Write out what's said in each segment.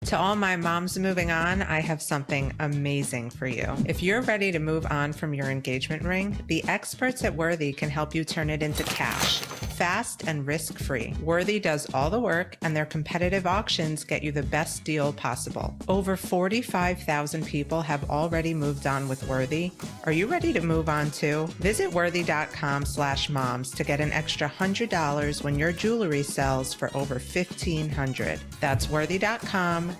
To all my moms moving on, I have something amazing for you. If you're ready to move on from your engagement ring, the experts at Worthy can help you turn it into cash, fast and risk-free. Worthy does all the work, and their competitive auctions get you the best deal possible. Over 45,000 people have already moved on with Worthy. Are you ready to move on too? Visit worthy.com/moms to get an extra $100 when your jewelry sells for over $1,500. That's worthy.com/moms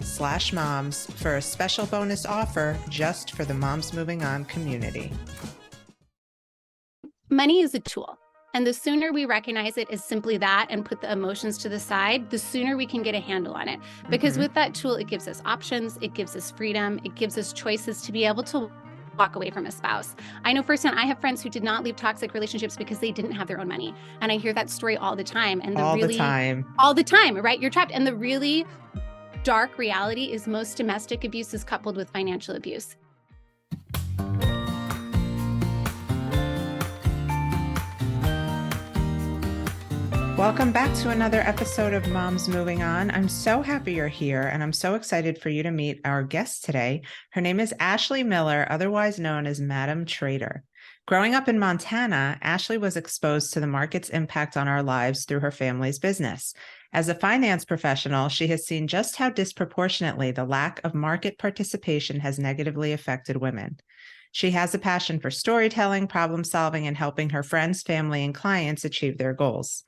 for a special bonus offer just for the Moms Moving On community. Money is a tool. And the sooner we recognize it as simply that and put the emotions to the side, the sooner we can get a handle on it. Because with that tool, it gives us options, it gives us freedom, it gives us choices to be able to walk away from a spouse. I know firsthand, I have friends who did not leave toxic relationships because they didn't have their own money. And I hear that story all the time. And all the time, right? You're trapped. And the really dark reality is most domestic abuse is coupled with financial abuse. Welcome back to another episode of Moms Moving On. I'm so happy you're here, and I'm so excited for you to meet our guest today. Her name is Ashley Miller, otherwise known as Madam Trader. Growing up in Montana, Ashley was exposed to the market's impact on our lives through her family's business. As a finance professional, she has seen just how disproportionately the lack of market participation has negatively affected women. She has a passion for storytelling, problem solving, and helping her friends, family, and clients achieve their goals.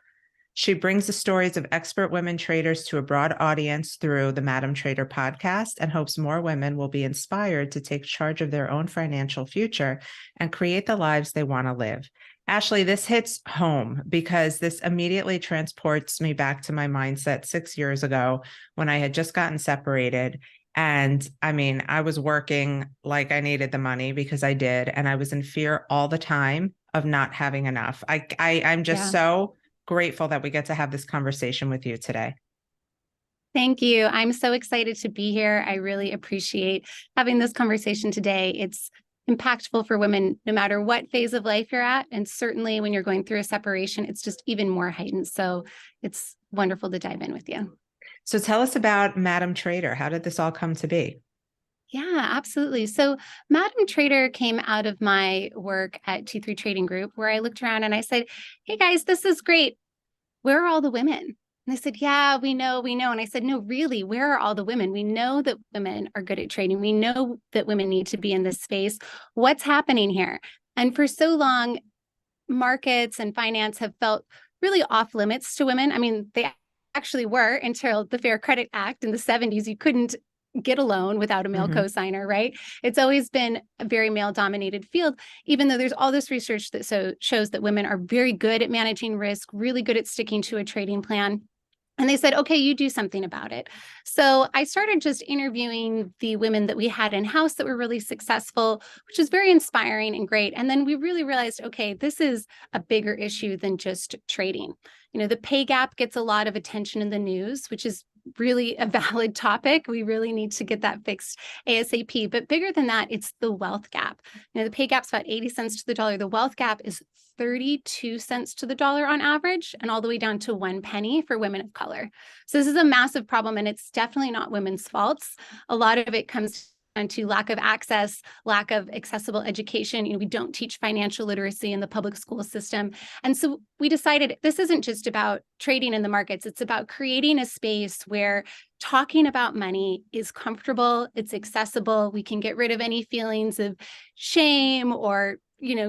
She brings the stories of expert women traders to a broad audience through the Madam Trader podcast and hopes more women will be inspired to take charge of their own financial future and create the lives they want to live. Ashley, this hits home because this immediately transports me back to my mindset 6 years ago when I had just gotten separated. And I mean, I was working like I needed the money because I did. And I was in fear all the time of not having enough. I'm just so grateful that we get to have this conversation with you today. Thank you. I'm so excited to be here. I really appreciate having this conversation today. It's impactful for women, no matter what phase of life you're at. And certainly when you're going through a separation, it's just even more heightened. So it's wonderful to dive in with you. So tell us about Madam Trader. How did this all come to be? Yeah, absolutely. So Madam Trader came out of my work at T3 Trading Group, where I looked around and I said, hey guys, this is great. Where are all the women? And they said, yeah, we know. And I said, no, really, where are all the women? We know that women are good at trading. We know that women need to be in this space. What's happening here? And for so long, markets and finance have felt really off limits to women. I mean, they actually were until the Fair Credit Act in the 70s. You couldn't get a loan without a male cosigner, right? It's always been a very male-dominated field, even though there's all this research that shows that women are very good at managing risk, really good at sticking to a trading plan. And they said, okay, you do something about it. So I started just interviewing the women that we had in-house that were really successful, which is very inspiring and great. And then we really realized, okay, this is a bigger issue than just trading. You know, the pay gap gets a lot of attention in the news, which is really a valid topic. We really need to get that fixed ASAP. But bigger than that, it's the wealth gap. You know, the pay gap's about 80 cents to the dollar. The wealth gap is 32 cents to the dollar on average, and all the way down to 1 penny for women of color. So this is a massive problem, and it's definitely not women's faults. A lot of it comes down to lack of access, lack of accessible education. You know, we don't teach financial literacy in the public school system. And so we decided this isn't just about trading in the markets. It's about creating a space where talking about money is comfortable, it's accessible. We can get rid of any feelings of shame or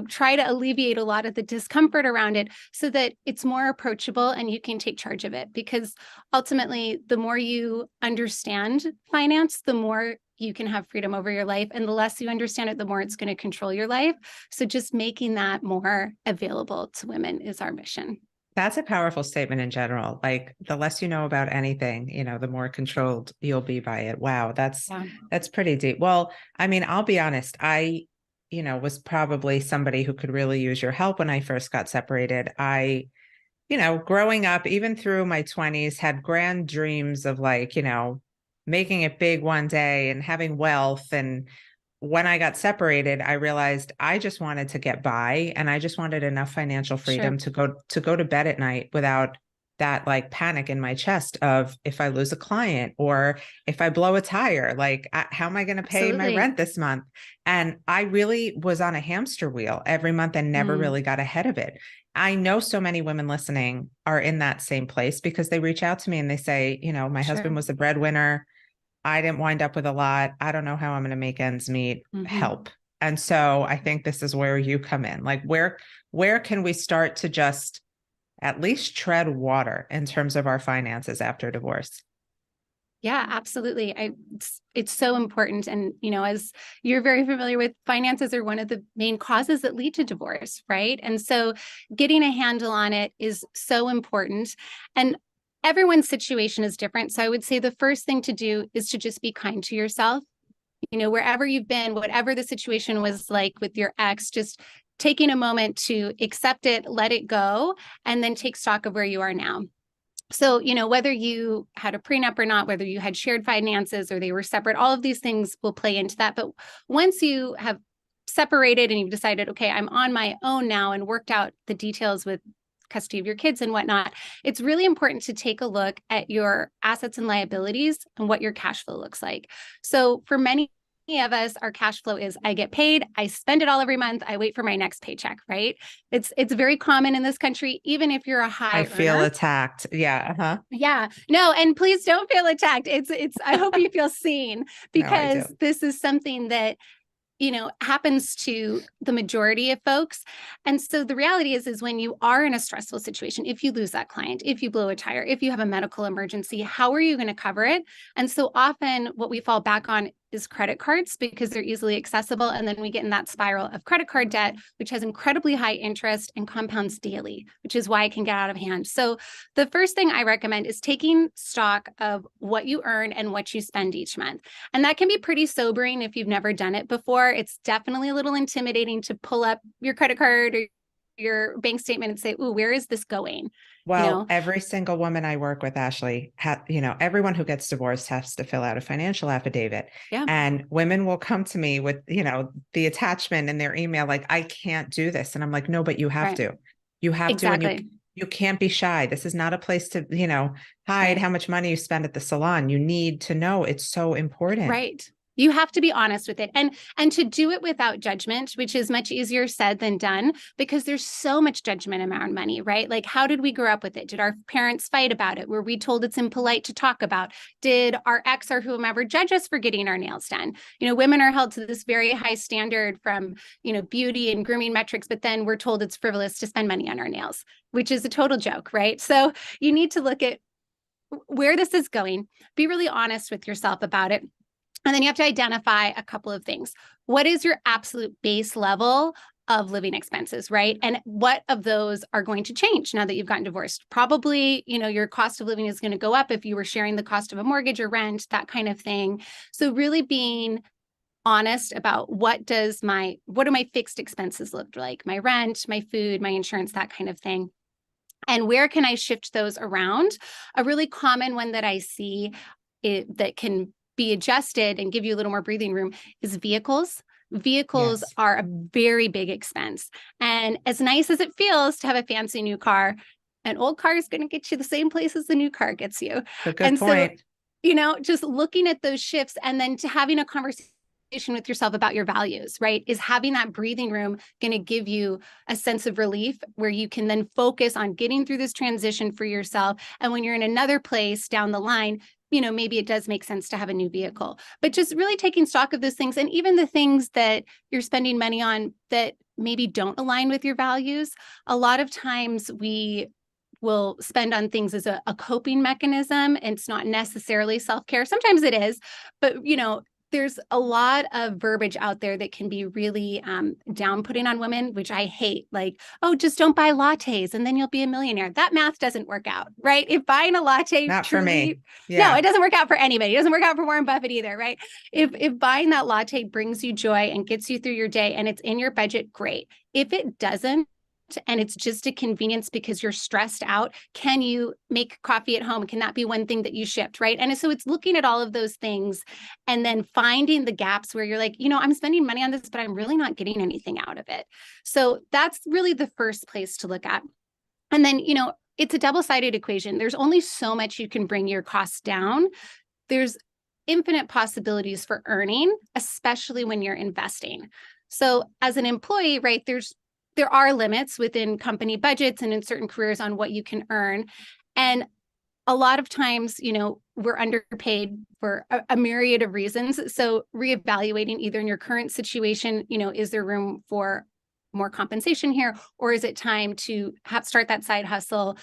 try to alleviate a lot of the discomfort around it so that it's more approachable and you can take charge of it. Because ultimately, the more you understand finance, the more you can have freedom over your life. And the less you understand it, the more it's going to control your life. So just making that more available to women is our mission. That's a powerful statement in general. Like the less you know about anything, the more controlled you'll be by it. Wow, that's pretty deep. Well, I mean, I'll be honest. I was probably somebody who could really use your help when I first got separated. I, growing up, even through my 20s, had grand dreams of making it big one day and having wealth. And when I got separated, I realized I just wanted to get by and I just wanted enough financial freedom to go to bed at night without that like panic in my chest of if I lose a client or if I blow a tire, like how am I going to pay my Absolutely. rent this month? And I really was on a hamster wheel every month and never Mm, really got ahead of it. I know so many women listening are in that same place because they reach out to me and they say, my husband sure. was the breadwinner. I didn't wind up with a lot. I don't know how I'm going to make ends meet. Hmm. Help. And so I think this is where you come in. Like where can we start to just at least tread water in terms of our finances after divorce? Yeah, absolutely. It's so important. And, as you're very familiar with, finances are one of the main causes that lead to divorce, right? And so getting a handle on it is so important. And everyone's situation is different. So I would say the first thing to do is to just be kind to yourself. Wherever you've been, whatever the situation was like with your ex, just taking a moment to accept it, let it go, and then take stock of where you are now. So, whether you had a prenup or not, whether you had shared finances or they were separate, all of these things will play into that. But once you have separated and you've decided, okay, I'm on my own now and worked out the details with custody of your kids and whatnot, it's really important to take a look at your assets and liabilities and what your cash flow looks like. So for many of us, our cash flow is I get paid, I spend it all every month, I wait for my next paycheck, right? It's very common in this country, even if you're a I high feel earner. attacked. Yeah. Uh-huh. Yeah. No, and please don't feel attacked. It's I hope you feel seen No, I do. because this is something that happens to the majority of folks. And so the reality is when you are in a stressful situation, if you lose that client, if you blow a tire, if you have a medical emergency, how are you going to cover it? And so often what we fall back on is credit cards because they're easily accessible. And then we get in that spiral of credit card debt, which has incredibly high interest and compounds daily, which is why it can get out of hand. So the first thing I recommend is taking stock of what you earn and what you spend each month. And that can be pretty sobering if you've never done it before. It's definitely a little intimidating to pull up your credit card or your bank statement and say, "Ooh, where is this going?" You Well, know? every single woman I work with, Ashley, everyone who gets divorced has to fill out a financial affidavit. Yeah, And women will come to me with, the attachment in their email, like, I can't do this. And I'm like, no, but you have right. to. You have to, and Exactly. you can't be shy. This is not a place to, hide Right. how much money you spend at the salon. You need to know it's so important. Right. You have to be honest with it and to do it without judgment, which is much easier said than done because there's so much judgment around money, right? Like how did we grow up with it? Did our parents fight about it? Were we told it's impolite to talk about? Did our ex or whomever judge us for getting our nails done? Women are held to this very high standard from, beauty and grooming metrics, but then we're told it's frivolous to spend money on our nails, which is a total joke, right? So you need to look at where this is going, be really honest with yourself about it. And then you have to identify a couple of things. What is your absolute base level of living expenses, right? And what of those are going to change now that you've gotten divorced? Probably, your cost of living is going to go up if you were sharing the cost of a mortgage or rent, that kind of thing. So really being honest about what do my fixed expenses look like? My rent, my food, my insurance, that kind of thing. And where can I shift those around? A really common one that I see that can be adjusted and give you a little more breathing room is vehicles. Vehicles Yes. are a very big expense. And as nice as it feels to have a fancy new car, an old car is going to get you the same place as the new car gets you. It's a good And so, point. just looking at those shifts and then to having a conversation with yourself about your values, right? Is having that breathing room going to give you a sense of relief where you can then focus on getting through this transition for yourself. And when you're in another place down the line, maybe it does make sense to have a new vehicle, but just really taking stock of those things and even the things that you're spending money on that maybe don't align with your values. A lot of times we will spend on things as a coping mechanism. And it's not necessarily self-care. Sometimes it is, but there's a lot of verbiage out there that can be really down putting on women, which I hate. Like, oh, just don't buy lattes and then you'll be a millionaire. That math doesn't work out, right? If buying a latte Not for truly, me. no, it Yeah. doesn't work out for anybody. It doesn't work out for Warren Buffett either, right? If buying that latte brings you joy and gets you through your day and it's in your budget, great. If it doesn't, and it's just a convenience because you're stressed out, can you make coffee at home? Can that be one thing that you shift, right? And so it's looking at all of those things and then finding the gaps where you're like, I'm spending money on this, but I'm really not getting anything out of it. So that's really the first place to look at. And then, it's a double-sided equation. There's only so much you can bring your costs down. There's infinite possibilities for earning, especially when you're investing. So as an employee, right, there are limits within company budgets and in certain careers on what you can earn. And a lot of times, we're underpaid for a myriad of reasons. So reevaluating either in your current situation, is there room for more compensation here, or is it time to start that side hustle,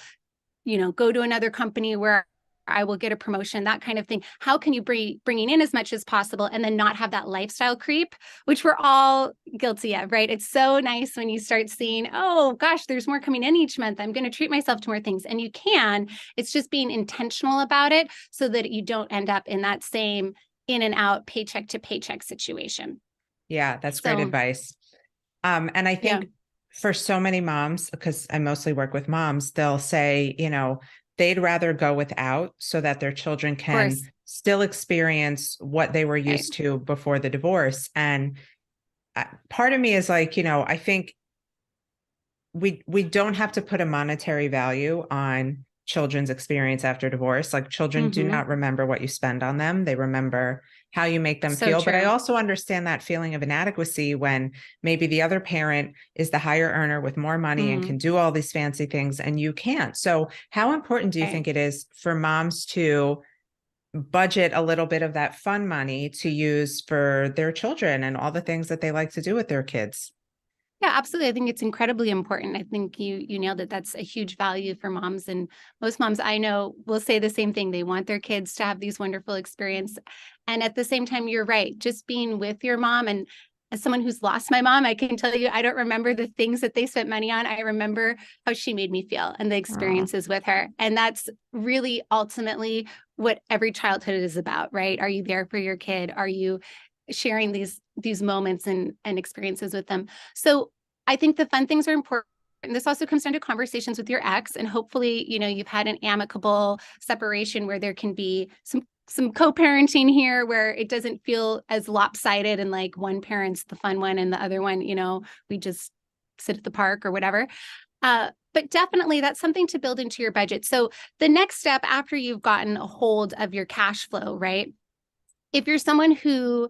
go to another company where I will get a promotion, that kind of thing. How can you bringing in as much as possible and then not have that lifestyle creep, which we're all guilty of, right? It's so nice when you start seeing, oh gosh, there's more coming in each month. I'm going to treat myself to more things. And you can, it's just being intentional about it so that you don't end up in that same in and out paycheck to paycheck situation. Yeah, that's great advice. And I Yeah. think for so many moms, because I mostly work with moms, they'll say, they'd rather go without so that their children Of can course. still experience what they were Right. used to before the divorce. And part of me is like, I think we don't have to put a monetary value on children's experience after divorce. Like children do Mm-hmm. not remember what you spend on them. They remember how you make them So feel. But I true. also understand that feeling of inadequacy when maybe the other parent is the higher earner with more money and Mm-hmm. can do all these fancy things and you can't. So how important do you Right. think it is for moms to budget a little bit of that fun money to use for their children and all the things that they like to do with their kids? Yeah, absolutely. I think it's incredibly important. I think you nailed it. That's a huge value for moms, and most moms I know will say the same thing. They want their kids to have these wonderful experiences. And at the same time, you're right. Just being with your mom, and as someone who's lost my mom, I can tell you I don't remember the things that they spent money on. I remember how she made me feel and the Oh, experiences with her. And that's really ultimately what every childhood is about, right? Are you there for your kid? Are you sharing these moments and experiences with them? So I think the fun things are important. And this also comes down to conversations with your ex, and hopefully, you've had an amicable separation where there can be some co-parenting here where it doesn't feel as lopsided and like one parent's the fun one and the other one, we just sit at the park or whatever. But definitely that's something to build into your budget. So the next step after you've gotten a hold of your cash flow, right? If you're someone who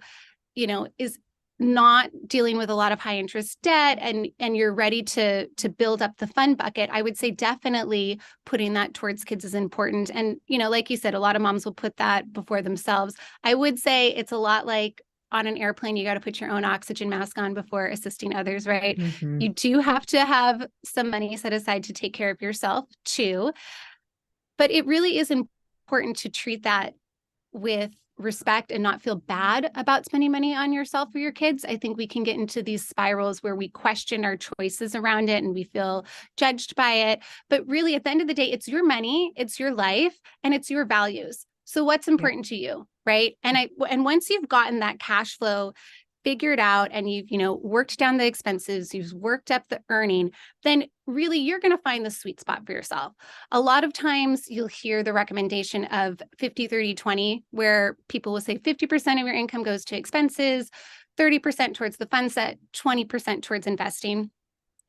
is not dealing with a lot of high interest debt and you're ready to build up the fund bucket, I would say definitely putting that towards kids is important. And like you said, a lot of moms will put that before themselves. I would say it's a lot like on an airplane, you got to put your own oxygen mask on before assisting others, right? mhm. You do have to have some money set aside to take care of yourself too, but it really is important to treat that with respect and not feel bad about spending money on yourself or your kids. I think we can get into these spirals where we question our choices around it and we feel judged by it. But really, at the end of the day, it's your money, it's your life, and it's your values. So what's Yeah. important to you, right? And once you've gotten that cash flow figured out and you've worked down the expenses, you've worked up the earning, then really you're going to find the sweet spot for yourself. A lot of times you'll hear the recommendation of 50-30-20, where people will say 50% of your income goes to expenses, 30% towards the fund set, 20% towards investing.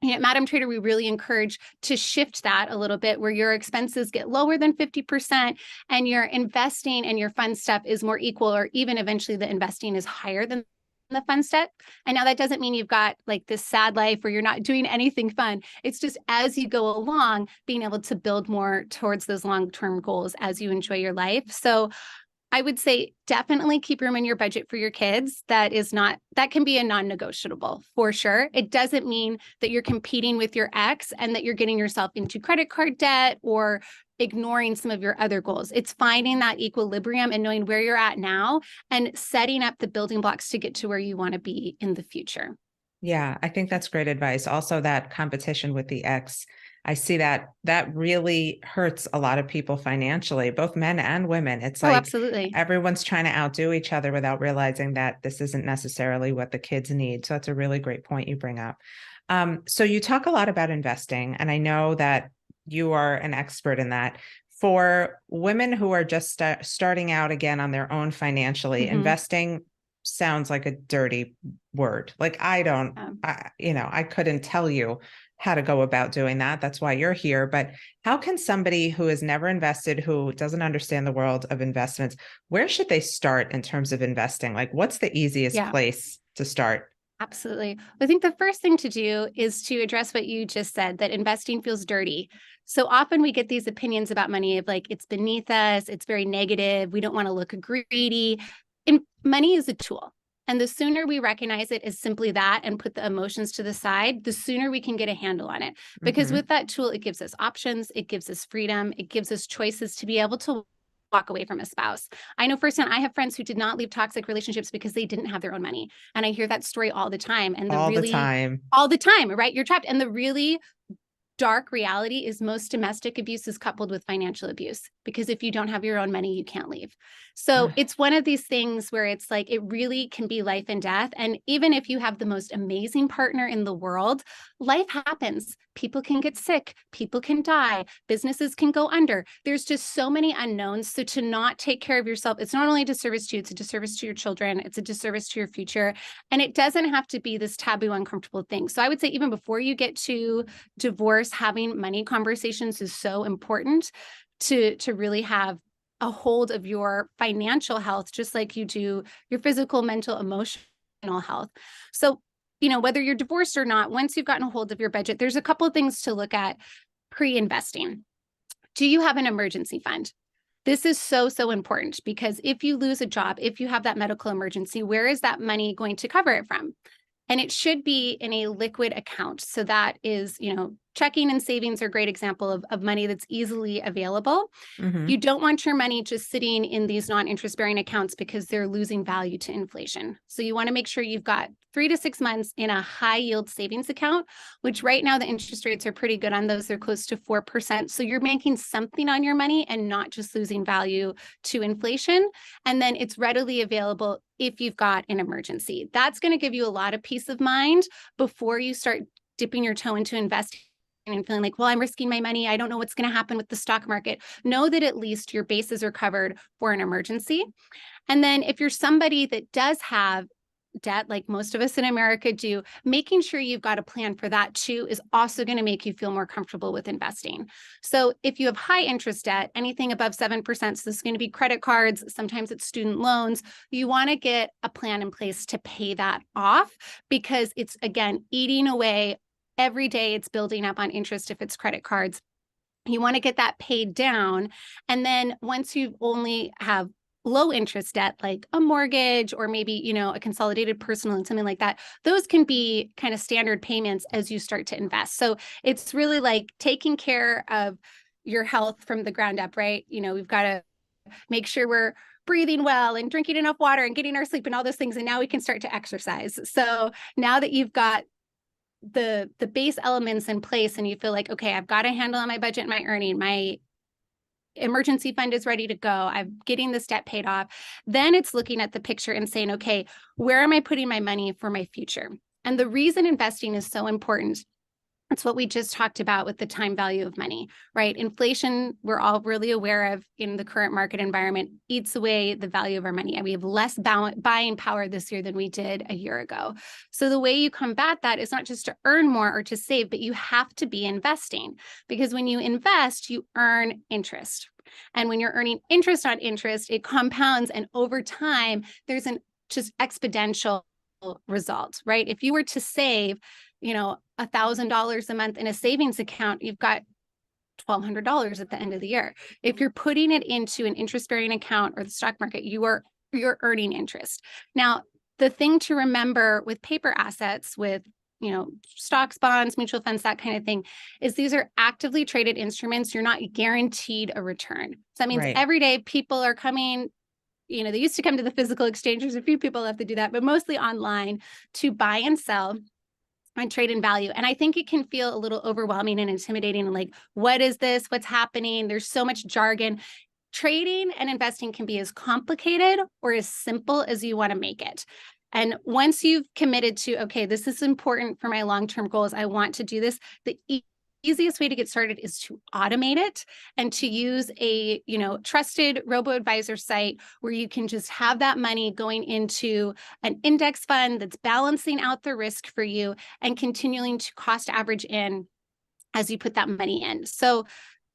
And at Madam Trader, we really encourage to shift that a little bit where your expenses get lower than 50% and your investing and your fund stuff is more equal, or even eventually the investing is higher than the fun stuff. And now that doesn't mean you've got like this sad life where you're not doing anything fun. It's just as you go along, being able to build more towards those long-term goals as you enjoy your life. So I would say definitely keep room in your budget for your kids. That can be a non-negotiable for sure. It doesn't mean that you're competing with your ex and that you're getting yourself into credit card debt or ignoring some of your other goals. It's finding that equilibrium and knowing where you're at now and setting up the building blocks to get to where you want to be in the future. Yeah, I think that's great advice. Also, that competition with the ex, I see that really hurts a lot of people financially, both men and women. It's Oh, like absolutely. everyone's trying to outdo each other without realizing that this isn't necessarily what the kids need. So that's a really great point you bring up. So you talk a lot about investing, and I know that you are an expert in that. For women who are just starting out again on their own financially, Mm-hmm. investing sounds like a dirty word. Like I don't, I couldn't tell you how to go about doing that. That's why you're here. But how can somebody who has never invested, who doesn't understand the world of investments, where should they start in terms of investing? Like, what's the easiest Yeah. place to start? Absolutely. I think the first thing to do is to address what you just said, that investing feels dirty. So often we get these opinions about money of like, it's beneath us, it's very negative, we don't want to look greedy. And money is a tool. And the sooner we recognize it as simply that and put the emotions to the side, the sooner we can get a handle on it. Because Mm-hmm. with that tool, it gives us options, it gives us freedom, it gives us choices to be able to walk away from a spouse. I know firsthand, I have friends who did not leave toxic relationships because they didn't have their own money. And I hear that story all the time. And All the time. all the time, right? You're trapped. And the really dark reality is most domestic abuse is coupled with financial abuse, because if you don't have your own money, you can't leave. So it's one of these things where it's like, it really can be life and death. And even if you have the most amazing partner in the world, life happens. People can get sick, people can die, businesses can go under. There's just so many unknowns. So to not take care of yourself, it's not only a disservice to you, it's a disservice to your children, it's a disservice to your future. And it doesn't have to be this taboo, uncomfortable thing. So I would say, even before you get to divorce, having money conversations is so important to really have a hold of your financial health, just like you do your physical, mental, emotional health. So, whether you're divorced or not, once you've gotten a hold of your budget, there's a couple of things to look at pre-investing. Do you have an emergency fund? This is so, so important, because if you lose a job, if you have that medical emergency, where is that money going to cover it from? And it should be in a liquid account. So that is, checking and savings are a great example of money that's easily available. Mm-hmm. You don't want your money just sitting in these non-interest bearing accounts, because they're losing value to inflation. So you want to make sure you've got 3 to 6 months in a high yield savings account, which right now the interest rates are pretty good on those. They're close to 4%. So you're making something on your money and not just losing value to inflation. And then it's readily available if you've got an emergency. That's going to give you a lot of peace of mind before you start dipping your toe into investing and feeling like, well, I'm risking my money, I don't know what's going to happen with the stock market. Know that at least your bases are covered for an emergency. And then if you're somebody that does have debt, like most of us in America do, making sure you've got a plan for that too is also going to make you feel more comfortable with investing. So if you have high interest debt, anything above 7%, so this is going to be credit cards, sometimes it's student loans, you want to get a plan in place to pay that off, because it's, again, eating away every day. It's building up on interest if it's credit cards. You want to get that paid down. And then once you only have low interest debt, like a mortgage or maybe, a consolidated personal and something like that, those can be kind of standard payments as you start to invest. So it's really like taking care of your health from the ground up, right? We've got to make sure we're breathing well and drinking enough water and getting our sleep and all those things. And now we can start to exercise. So now that you've got the base elements in place and you feel like, okay, I've got a handle on my budget and my earning, my emergency fund is ready to go, I'm getting this debt paid off, then it's looking at the picture and saying, okay, where am I putting my money for my future? And the reason investing is so important, it's what we just talked about with the time value of money, right? Inflation, we're all really aware of in the current market environment, eats away the value of our money. And we have less buying power this year than we did a year ago. So the way you combat that is not just to earn more or to save, but you have to be investing, because when you invest, you earn interest. And when you're earning interest on interest, it compounds. And over time, there's an just exponential result, right? If you were to save, $1,000 a month in a savings account, you've got $1,200 at the end of the year. If you're putting it into an interest-bearing account or the stock market, you're earning interest. Now, the thing to remember with paper assets, with stocks, bonds, mutual funds, that kind of thing, is these are actively traded instruments. You're not guaranteed a return. So that means Right. every day people are coming. They used to come to the physical exchange. There's a few people have to do that, but mostly online to buy and sell and trade in value. And I think it can feel a little overwhelming and intimidating. And like, what is this? What's happening? There's so much jargon. Trading and investing can be as complicated or as simple as you want to make it. And once you've committed to, okay, this is important for my long-term goals, I want to do this, the easiest way to get started is to automate it and to use a, trusted robo-advisor site where you can just have that money going into an index fund that's balancing out the risk for you and continuing to cost average in as you put that money in. So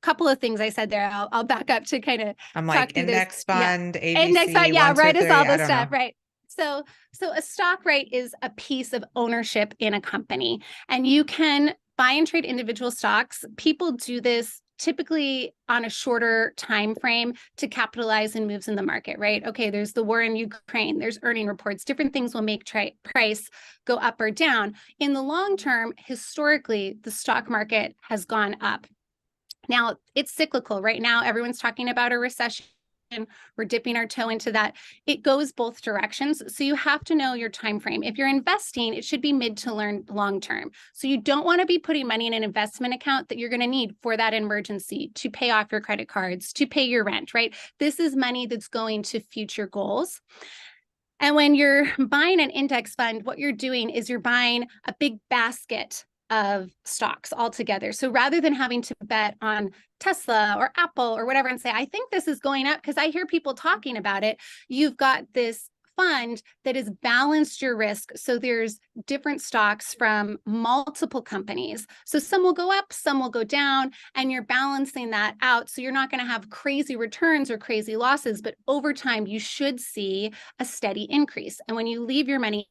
couple of things I said there. I'll back up to kind of I'm talk like through this. index fund, Index fund, ABC, yeah, one, two, right, is all three. I this don't stuff, know. right? So a stock, right, is a piece of ownership in a company, and you can buy and trade individual stocks. People do this typically on a shorter time frame to capitalize in moves in the market, right? Okay, there's the war in Ukraine, there's earning reports, different things will make price go up or down. In the long term, historically, the stock market has gone up. Now, it's cyclical. Right now, everyone's talking about a recession. We're dipping our toe into that. It goes both directions. So you have to know your time frame. If you're investing, it should be mid to long term. So you don't want to be putting money in an investment account that you're going to need for that emergency, to pay off your credit cards, to pay your rent, right? This is money that's going to future goals. And when you're buying an index fund, what you're doing is you're buying a big basket of stocks altogether. So rather than having to bet on Tesla or Apple or whatever and say, I think this is going up because I hear people talking about it, you've got this fund that has balanced your risk. So there's different stocks from multiple companies. So some will go up, some will go down, and you're balancing that out. So you're not going to have crazy returns or crazy losses, but over time, you should see a steady increase. And when you leave your money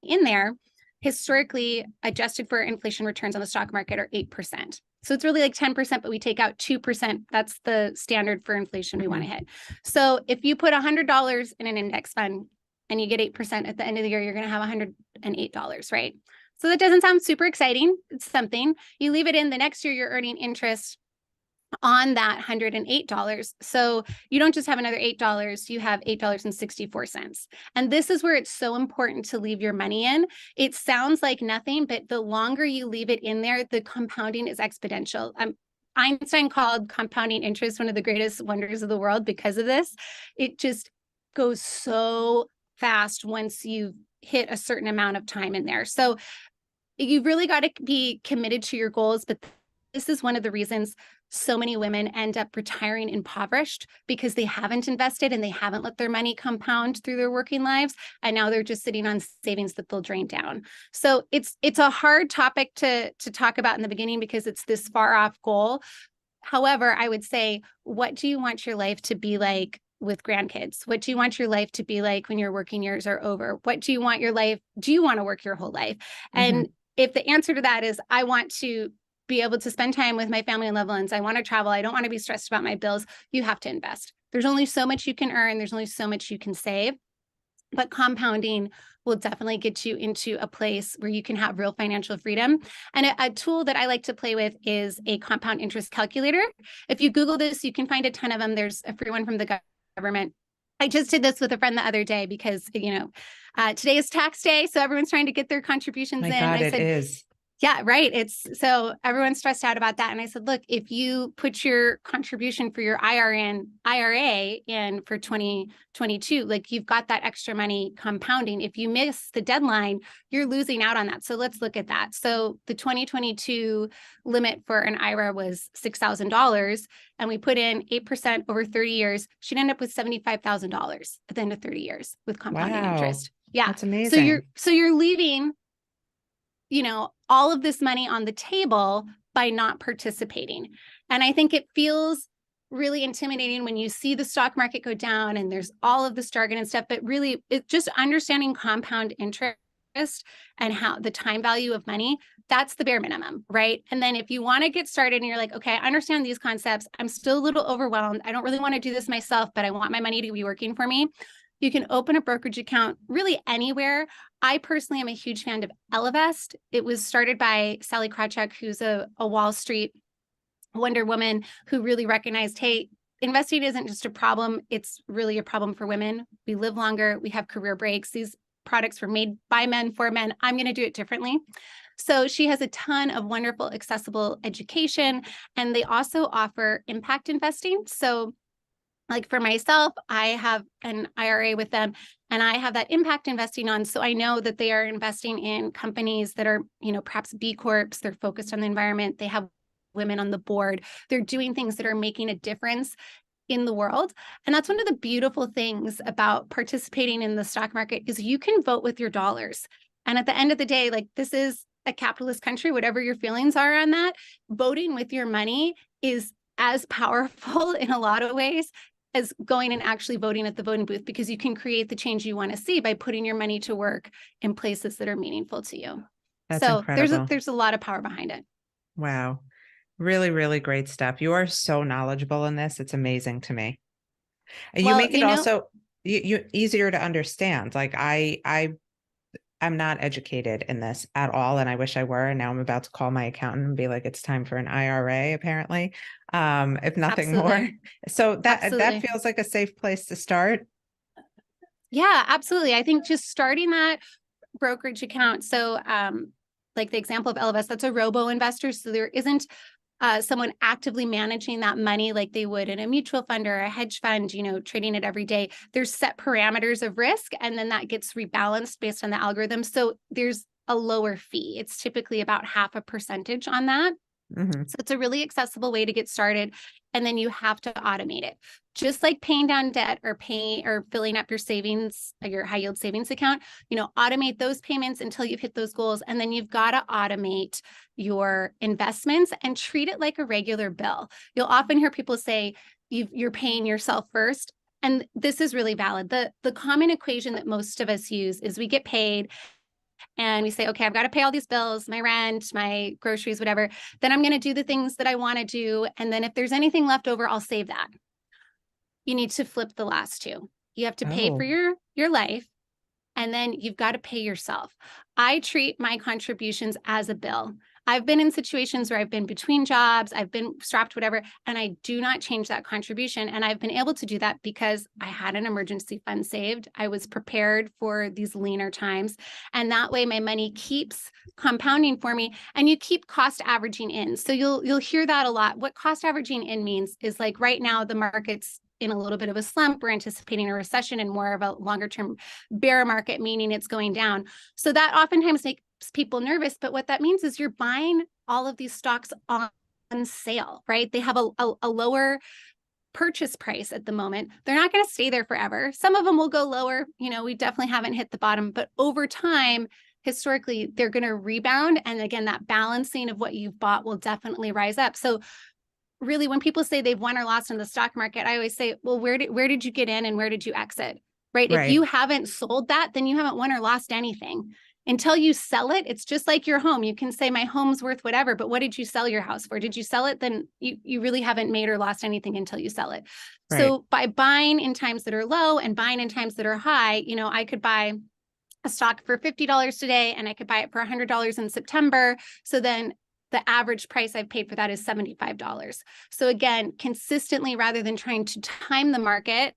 in there, historically adjusted for inflation, returns on the stock market are 8%. So it's really like 10%, but we take out 2%. That's the standard for inflation we want to hit. So if you put $100 in an index fund and you get 8% at the end of the year, you're going to have $108, right? So that doesn't sound super exciting. It's something. You leave it in, the next year you're earning interest on that $108. So you don't just have another $8, you have $8.64. And this is where it's so important to leave your money in. It sounds like nothing, but the longer you leave it in there, the compounding is exponential. Einstein called compounding interest one of the greatest wonders of the world because of this. It just goes so fast once you've hit a certain amount of time in there. So you've really got to be committed to your goals, but this is one of the reasons so many women end up retiring impoverished, because they haven't invested and they haven't let their money compound through their working lives. And now they're just sitting on savings that they'll drain down. So it's a hard topic to talk about in the beginning because it's this far off goal. However, I would say, what do you want your life to be like with grandkids? What do you want your life to be like when your working years are over? What do you want your life? Do you want to work your whole life? And if the answer to that is, I want to be able to spend time with my family and loved ones, I want to travel, I don't want to be stressed about my bills, you have to invest. There's only so much you can earn. There's only so much you can save. But compounding will definitely get you into a place where you can have real financial freedom. And a tool that I like to play with is a compound interest calculator. If you Google this, you can find a ton of them. There's a free one from the government. I just did this with a friend the other day because, today is tax day. So everyone's trying to get their contributions in. God, I said, it is. Yeah, right. It's so everyone's stressed out about that. And I said, look, if you put your contribution for your IRA in for 2022, like you've got that extra money compounding. If you miss the deadline, you're losing out on that. So let's look at that. So the 2022 limit for an IRA was $6,000, and we put in 8% over 30 years. She'd end up with $75,000 at the end of 30 years with compounding interest. Yeah. That's amazing. So you're leaving all of this money on the table by not participating. And I think it feels really intimidating when you see the stock market go down and there's all of this jargon and stuff, but really it's just understanding compound interest and how the time value of money, that's the bare minimum, right? And then if you want to get started and you're like, okay, I understand these concepts, I'm still a little overwhelmed, I don't really want to do this myself, but I want my money to be working for me, you can open a brokerage account really anywhere. I personally am a huge fan of Ellevest. It was started by Sally Krawcheck, who's a Wall Street Wonder Woman who really recognized, hey, investing isn't just a problem. It's really a problem for women. We live longer. We have career breaks. These products were made by men for men. I'm going to do it differently. So she has a ton of wonderful, accessible education. And they also offer impact investing. So like for myself, I have an IRA with them and I have that impact investing on. So I know that they are investing in companies that are, perhaps B Corps. They're focused on the environment. They have women on the board. They're doing things that are making a difference in the world. And that's one of the beautiful things about participating in the stock market is you can vote with your dollars. And at the end of the day, like, this is a capitalist country, whatever your feelings are on that, voting with your money is as powerful in a lot of ways as going and actually voting at the voting booth, because you can create the change you want to see by putting your money to work in places that are meaningful to you. That's So incredible. there's a lot of power behind it. Wow. Really, really great stuff. You are so knowledgeable in this. It's amazing to me. And you Well, make it also you easier to understand. Like I'm not educated in this at all, and I wish I were. And now I'm about to call my accountant and be like, it's time for an IRA, apparently, if nothing absolutely. more. So that Absolutely. feels like a safe place to start. Yeah, absolutely. I think just starting that brokerage account. So, like the example of LFS, that's a robo investor. So there isn't someone actively managing that money like they would in a mutual fund or a hedge fund, trading it every day. There's set parameters of risk, and then that gets rebalanced based on the algorithm. So there's a lower fee. It's typically about 0.5% on that. Mm-hmm. So it's a really accessible way to get started. And then you have to automate it. Just like paying down debt or paying or filling up your savings, your high yield savings account, automate those payments until you've hit those goals. And then you've got to automate your investments and treat it like a regular bill. You'll often hear people say you're paying yourself first. And this is really valid. The common equation that most of us use is we get paid and we say, okay, I've got to pay all these bills, my rent, my groceries, whatever. Then I'm going to do the things that I want to do. And then if there's anything left over, I'll save that. You need to flip the last two. You have to pay for Oh, your life, and then you've got to pay yourself. I treat my contributions as a bill. I've been in situations where I've been between jobs, I've been strapped, whatever, and I do not change that contribution. And I've been able to do that because I had an emergency fund saved. I was prepared for these leaner times. And that way my money keeps compounding for me, and you keep cost averaging in. So you'll hear that a lot. What cost averaging in means is, like, right now the market's in a little bit of a slump. We're anticipating a recession and more of a longer term bear market, meaning it's going down. So that oftentimes makes people nervous. But what that means is you're buying all of these stocks on sale, right? They have a lower purchase price at the moment. They're not going to stay there forever. Some of them will go lower. We definitely haven't hit the bottom, but over time, historically, they're going to rebound. And again, that balancing of what you've bought will definitely rise up. So really, when people say they've won or lost in the stock market, I always say, well, where did you get in and where did you exit? Right? If you right. haven't sold that, then you haven't won or lost anything. Until you sell it, it's just like your home. You can say my home's worth whatever, but what did you sell your house for? Did you sell it? Then you really haven't made or lost anything until you sell it. Right. So by buying in times that are low and buying in times that are high, I could buy a stock for $50 today and I could buy it for $100 in September. So then the average price I've paid for that is $75. So again, consistently, rather than trying to time the market,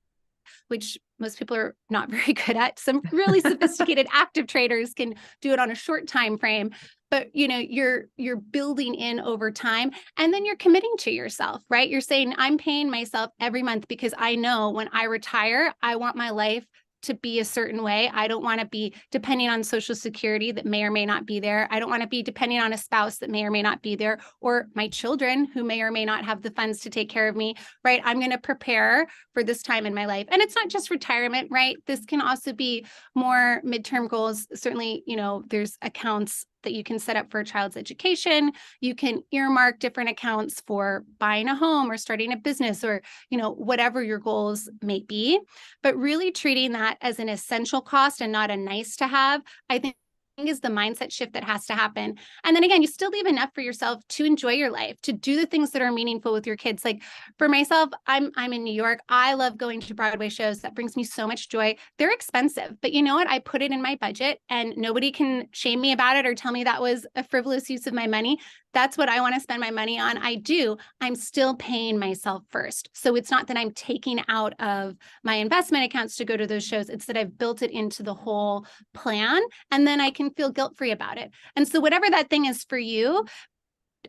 which most people are not very good at. Some really sophisticated active traders can do it on a short time frame, but you're building in over time, and then you're committing to yourself, right? You're saying, I'm paying myself every month because I know when I retire, I want my life to be a certain way. I don't want to be depending on Social Security that may or may not be there. I don't want to be depending on a spouse that may or may not be there, or my children who may or may not have the funds to take care of me, right? I'm going to prepare for this time in my life. And it's not just retirement, right? This can also be more midterm goals. Certainly, there's accounts that you can set up for a child's education. You can earmark different accounts for buying a home or starting a business, or, whatever your goals may be. But really treating that as an essential cost and not a nice to have, I think, is the mindset shift that has to happen. And then again, you still leave enough for yourself to enjoy your life, to do the things that are meaningful with your kids. Like for myself, I'm in New York. I love going to Broadway shows. That brings me so much joy. They're expensive, but you know what? I put it in my budget and nobody can shame me about it or tell me that was a frivolous use of my money. That's what I want to spend my money on. I do. I'm still paying myself first. So it's not that I'm taking out of my investment accounts to go to those shows. It's that I've built it into the whole plan, and then I can feel guilt-free about it. And so whatever that thing is for you,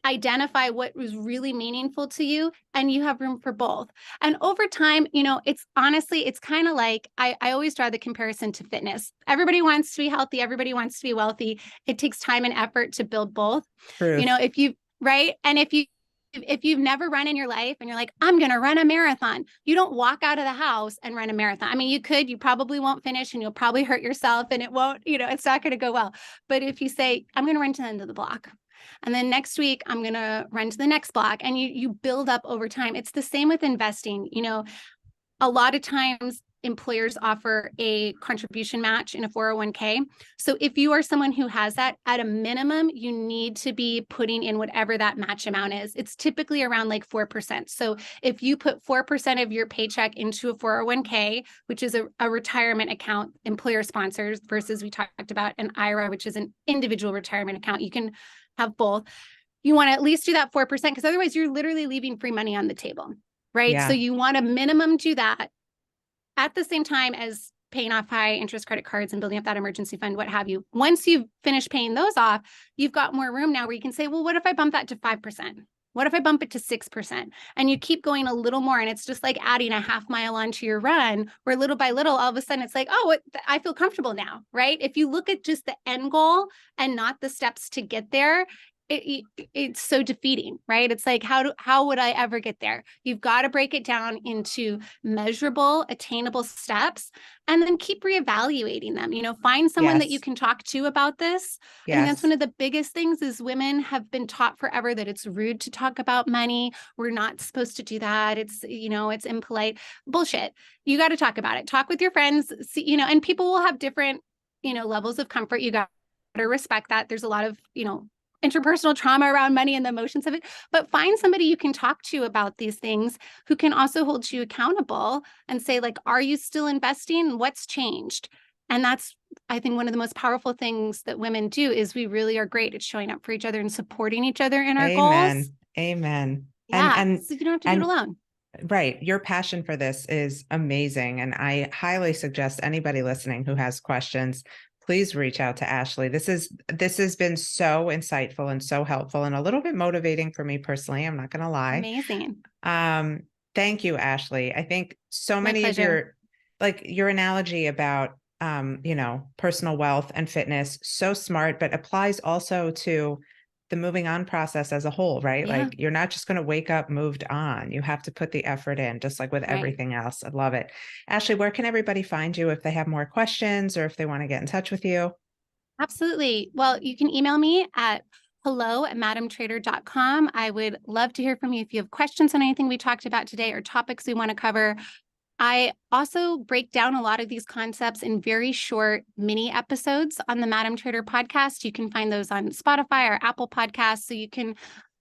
identify what was really meaningful to you, and you have room for both. And over time, it's honestly, it's kind of like, I always draw the comparison to fitness. Everybody wants to be healthy. Everybody wants to be wealthy. It takes time and effort to build both. Truth. If you, right. And if you if you've never run in your life and you're like, I'm going to run a marathon, you don't walk out of the house and run a marathon. I mean, you probably won't finish and you'll probably hurt yourself and it won't, it's not going to go well. But if you say, I'm going to run to the end of the block, and then next week, I'm going to run to the next block, and you build up over time. It's the same with investing. A lot of times employers offer a contribution match in a 401k. So if you are someone who has that, at a minimum, you need to be putting in whatever that match amount is. It's typically around like 4%. So if you put 4% of your paycheck into a 401k, which is a retirement account, employer sponsors, versus we talked about an IRA, which is an individual retirement account. You can have both. You want to at least do that 4% because otherwise you're literally leaving free money on the table. Right. Yeah. So you want to minimum do that at the same time as paying off high interest credit cards and building up that emergency fund, what have you. Once you've finished paying those off, you've got more room now where you can say, well, what if I bump that to 5%? What if I bump it to 6%? And you keep going a little more. And it's just like adding a half mile onto your run, where little by little, all of a sudden it's like, oh, I feel comfortable now, right? If you look at just the end goal and not the steps to get there, it's so defeating, right? It's like, how would I ever get there? You've got to break it down into measurable, attainable steps, and then keep reevaluating them. Find someone that you can talk to about this. I think that's one of the biggest things is women have been taught forever that it's rude to talk about money. We're not supposed to do that. It's, it's impolite. Bullshit. You got to talk about it. Talk with your friends, and people will have different, levels of comfort. You got to respect that. There's a lot of, interpersonal trauma around money and the emotions of it, but find somebody you can talk to about these things who can also hold you accountable and say, like, are you still investing? What's changed? And that's, I think, one of the most powerful things that women do is we really are great at showing up for each other and supporting each other in our goals. Amen. Yeah. And so you don't have to do it alone. Right. Your passion for this is amazing. And I highly suggest anybody listening who has questions, please reach out to Ashley. This has been so insightful and so helpful and a little bit motivating for me personally. I'm not going to lie. Amazing. Thank you, Ashley. I think so many of your analogy about, personal wealth and fitness, so smart, but applies also to the moving on process as a whole, right? Yeah. Like you're not just going to wake up moved on. You have to put the effort in, just like with everything else. I love it. Ashley, where can everybody find you if they have more questions or if they want to get in touch with you? Absolutely. Well, you can email me at hello@madamtrader.com. I would love to hear from you if you have questions on anything we talked about today or topics we want to cover. I also break down a lot of these concepts in very short mini episodes on the Madam Trader podcast. You can find those on Spotify or Apple Podcasts. So you can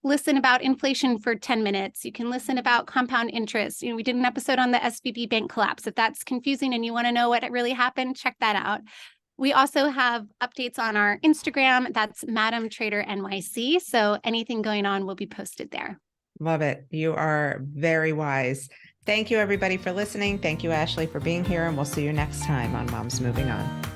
listen about inflation for 10 minutes. You can listen about compound interest. We did an episode on the SVB bank collapse. If that's confusing and you want to know what really happened, check that out. We also have updates on our Instagram. That's Madam Trader NYC. So anything going on will be posted there. Love it. You are very wise. Thank you, everybody, for listening. Thank you, Ashley, for being here, and we'll see you next time on Moms Moving On.